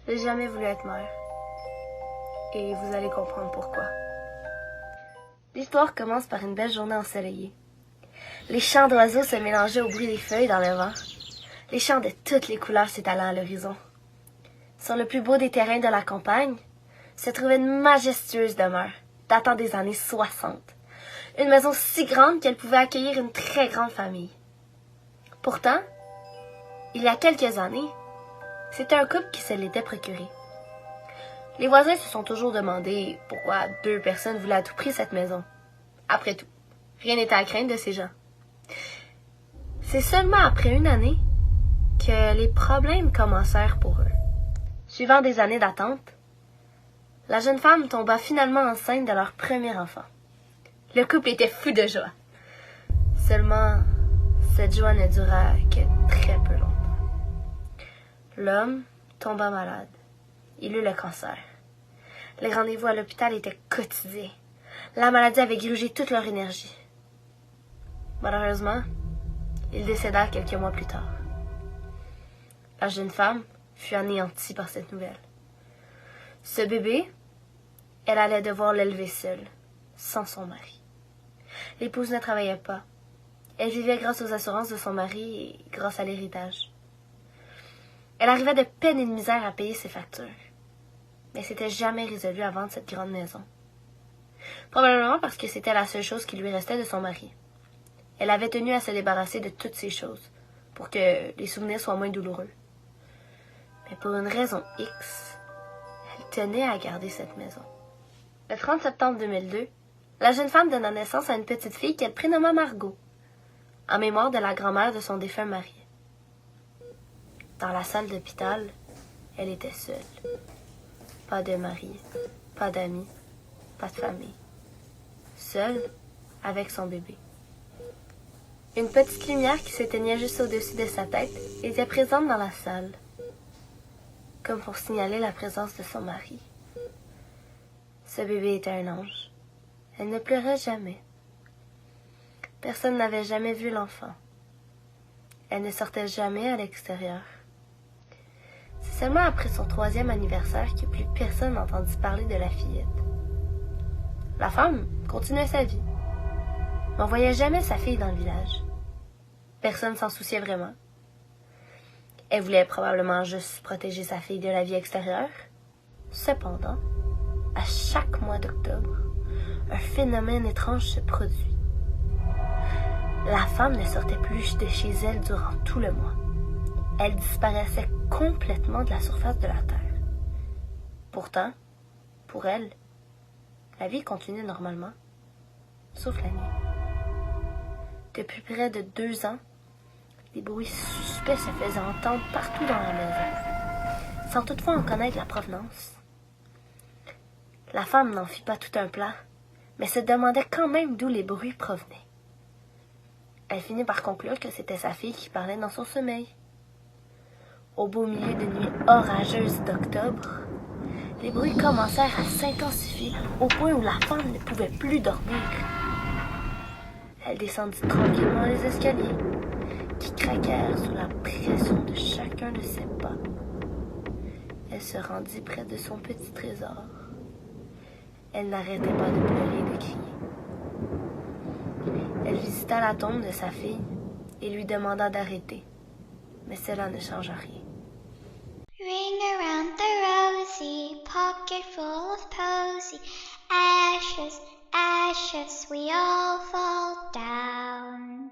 J'ai jamais voulu être mère. Et vous allez comprendre pourquoi. L'histoire commence par une belle journée ensoleillée. Les chants d'oiseaux se mélangeaient au bruit des feuilles dans le vent. Les chants de toutes les couleurs s'étalaient à l'horizon. Sur le plus beau des terrains de la campagne se trouvait une majestueuse demeure, datant des années 60. Une maison si grande qu'elle pouvait accueillir une très grande famille. Pourtant, il y a quelques années, c'était un couple qui se l'était procuré. Les voisins se sont toujours demandé pourquoi 2 personnes voulaient à tout prix cette maison. Après tout, rien n'était à craindre de ces gens. C'est seulement après une année que les problèmes commencèrent pour eux. Suivant des années d'attente, la jeune femme tomba finalement enceinte de leur premier enfant. Le couple était fou de joie. Seulement, cette joie ne dura que très peu longtemps. L'homme tomba malade. Il eut le cancer. Les rendez-vous à l'hôpital étaient quotidiens. La maladie avait grugé toute leur énergie. Malheureusement, il décéda quelques mois plus tard. La jeune femme fut anéantie par cette nouvelle. Ce bébé, elle allait devoir l'élever seule, sans son mari. L'épouse ne travaillait pas. Elle vivait grâce aux assurances de son mari et grâce à l'héritage. Elle arrivait de peine et de misère à payer ses factures. Mais s'était jamais résolue à vendre cette grande maison. Probablement parce que c'était la seule chose qui lui restait de son mari. Elle avait tenu à se débarrasser de toutes ces choses, pour que les souvenirs soient moins douloureux. Mais pour une raison X, elle tenait à garder cette maison. Le 30 septembre 2002, la jeune femme donna naissance à une petite fille qu'elle prénomma Margot, en mémoire de la grand-mère de son défunt mari. Dans la salle d'hôpital, elle était seule. Pas de mari, pas d'amis, pas de famille. Seule, avec son bébé. Une petite lumière qui s'éteignait juste au-dessus de sa tête était présente dans la salle, comme pour signaler la présence de son mari. Ce bébé était un ange. Elle ne pleurait jamais. Personne n'avait jamais vu l'enfant. Elle ne sortait jamais à l'extérieur. C'est seulement après son 3e anniversaire que plus personne n'entendit parler de la fillette. La femme continuait sa vie, mais on voyait jamais sa fille dans le village. Personne s'en souciait vraiment. Elle voulait probablement juste protéger sa fille de la vie extérieure. Cependant, à chaque mois d'octobre, un phénomène étrange se produit. La femme ne sortait plus de chez elle durant tout le mois. Elle disparaissait complètement de la surface de la terre. Pourtant, pour elle, la vie continuait normalement, sauf la nuit. Depuis près de 2 ans, des bruits suspects se faisaient entendre partout dans la maison, sans toutefois en connaître la provenance. La femme n'en fit pas tout un plat, mais se demandait quand même d'où les bruits provenaient. Elle finit par conclure que c'était sa fille qui parlait dans son sommeil. Au beau milieu d'une nuit orageuse d'octobre, les bruits commencèrent à s'intensifier au point où la femme ne pouvait plus dormir. Elle descendit tranquillement les escaliers, qui craquèrent sous la pression de chacun de ses pas. Elle se rendit près de son petit trésor. Elle n'arrêtait pas de pleurer et de crier. Elle visita la tombe de sa fille et lui demanda d'arrêter, mais cela ne changea rien. Ring around the rosy, pocket full of posy, ashes, ashes, we all fall down.